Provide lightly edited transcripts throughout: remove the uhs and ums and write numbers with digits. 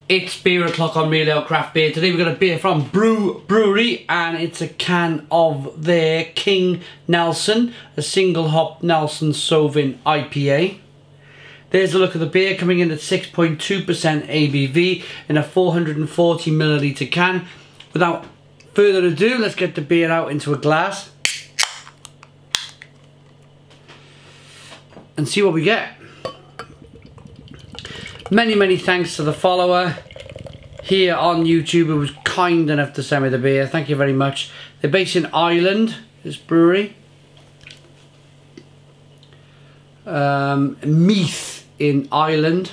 It's beer o'clock on Real Ale Craft Beer. Today we've got a beer from BRU Brewery and it's a can of their King Nelson, a single hop Nelson Sauvin IPA. There's a look at the beer, coming in at 6.2% ABV in a 440ml can. Without further ado, let's get the beer out into a glass and see what we get. Many thanks to the follower here on YouTube who was kind enough to send me the beer. Thank you very much. They're based in Ireland, this brewery. Meath in Ireland.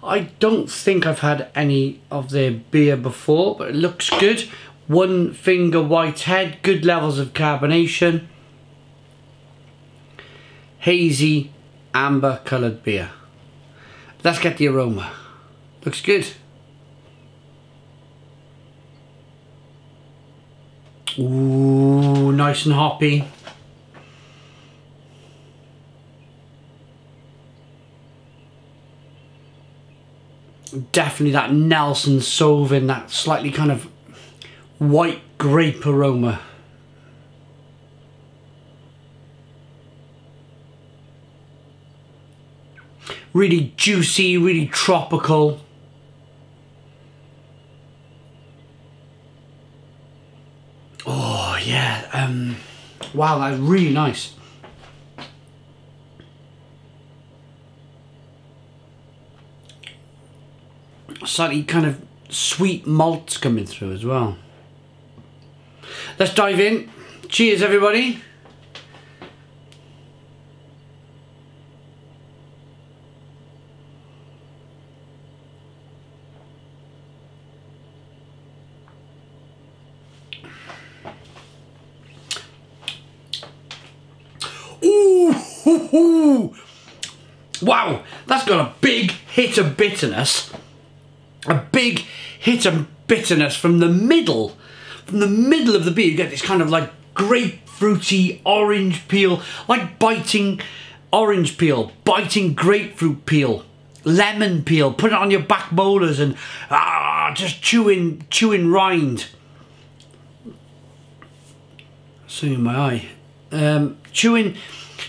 I don't think I've had any of their beer before, but it looks good. One finger white head, good levels of carbonation. Hazy amber coloured beer. Let's get the aroma. Looks good. Ooh, nice and hoppy. Definitely that Nelson Sauvin, that slightly kind of white grape aroma. Really juicy, really tropical. Oh yeah, wow, that's really nice. Slightly kind of sweet malts coming through as well. Let's dive in. Cheers everybody. Ooh, wow, that's got a big hit of bitterness. A big hit of bitterness from the middle. From the middle of the beer, you get this kind of like grapefruity orange peel, like biting orange peel, biting grapefruit peel, lemon peel. Put it on your back molars and just chewing rind. Something in my eye.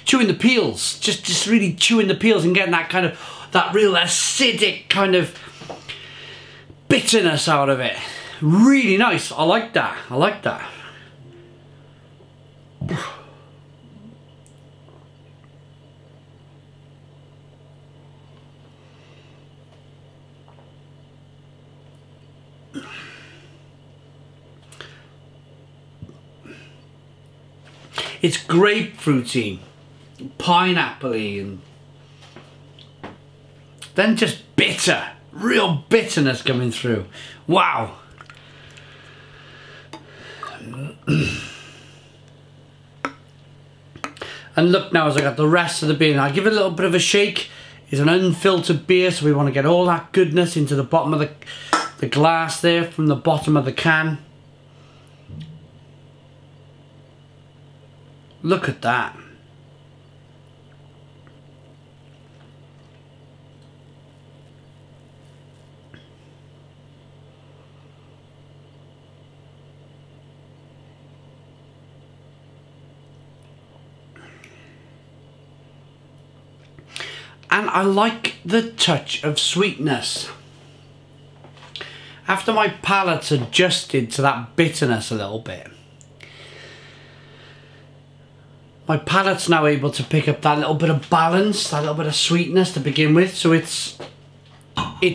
Chewing the peels, just really chewing the peels and getting that kind of, that real acidic kind of bitterness out of it. Really nice. I like that. I like that. It's grapefruity, pineapple-y, and then just bitter. Real bitterness coming through. Wow. And look now, as I got the rest of the beer, I give it a little bit of a shake. It's an unfiltered beer, so we want to get all that goodness into the bottom of the glass there, from the bottom of the can. Look at that. And I like the touch of sweetness. After my palate's adjusted to that bitterness a little bit, my palate's now able to pick up that little bit of balance, that little bit of sweetness to begin with. So it's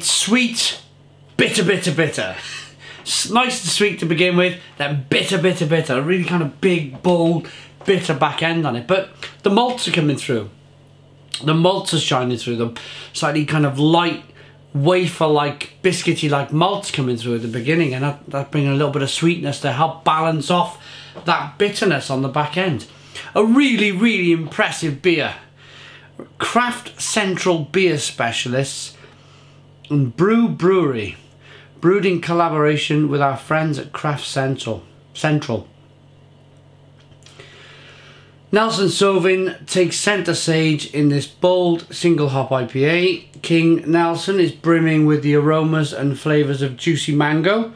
sweet, bitter. It's nice and sweet to begin with, then bitter. A really kind of big, bold, bitter back end on it. But the malts are coming through. The malts are shining through them. Slightly kind of light, wafer-like, biscuity-like malts coming through at the beginning, and that bringing a little bit of sweetness to help balance off that bitterness on the back end. A really impressive beer. Craft Central Beer Specialists and BRU Brewery, brewed in collaboration with our friends at Craft Central. Nelson Sauvin takes centre stage in this bold single hop IPA. King Nelson is brimming with the aromas and flavours of juicy mango,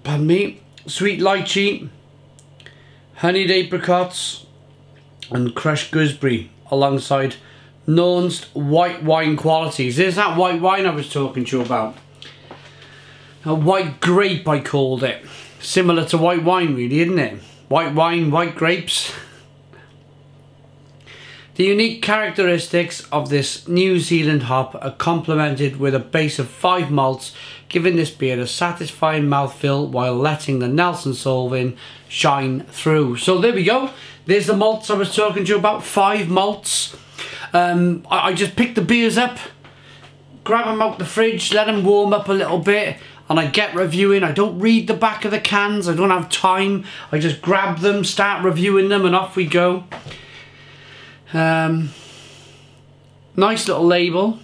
pardon me, sweet lychee, honeyed apricots and crushed gooseberry, alongside nuanced white wine qualities. There's that white wine I was talking to you about. A white grape, I called it. Similar to white wine, really, isn't it? White wine, white grapes. The unique characteristics of this New Zealand hop are complemented with a base of 5 malts, giving this beer a satisfying mouthfeel while letting the Nelson Sauvin shine through. So there we go. There's the malts I was talking to you about, 5 malts. I just pick the beers up, grab them out the fridge, let them warm up a little bit, and I get reviewing. I don't read the back of the cans, I don't have time. I just grab them, start reviewing them, and off we go. Nice little label.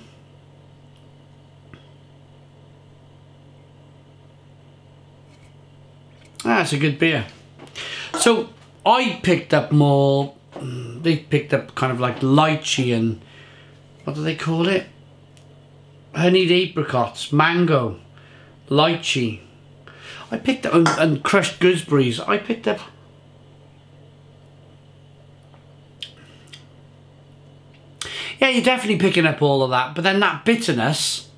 That's a good beer. So I picked up more, they picked up kind of like lychee and, what do they call it? Honeyed apricots, mango, lychee. I picked up, and crushed gooseberries. I picked up, yeah, you're definitely picking up all of that. But then that bitterness,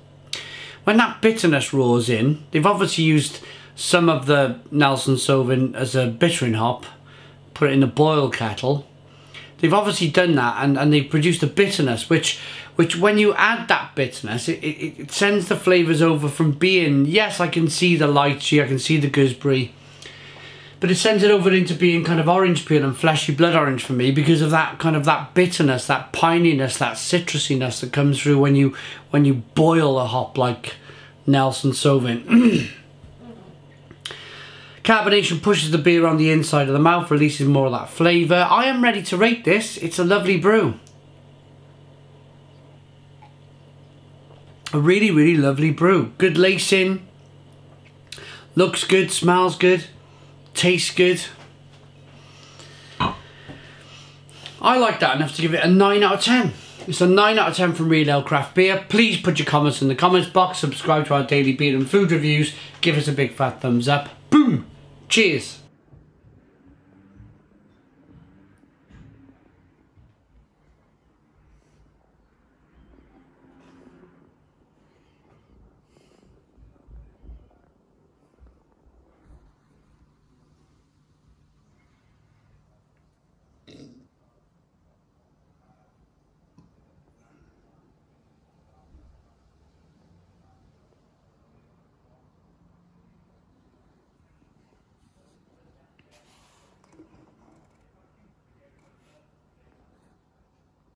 when that bitterness roars in, they've obviously used some of the Nelson Sauvin as a bittering hop, put it in a boil kettle. They've obviously done that, and they've produced a bitterness, which when you add that bitterness, it sends the flavours over from being, yes, I can see the lychee, I can see the gooseberry, but it sends it over into being kind of orange peel and fleshy blood orange for me, because of that kind of that bitterness, that pininess, that citrusiness that comes through when you boil a hop like Nelson Sauvin. Carbonation pushes the beer on the inside of the mouth, releases more of that flavour. I am ready to rate this. It's a lovely brew. A really, really lovely brew. Good lacing. Looks good, smells good, tastes good. I like that enough to give it a 9 out of 10. It's a 9 out of 10 from Real Ale Craft Beer. Please put your comments in the comments box. Subscribe to our daily beer and food reviews. Give us a big fat thumbs up. Boom! Cheers!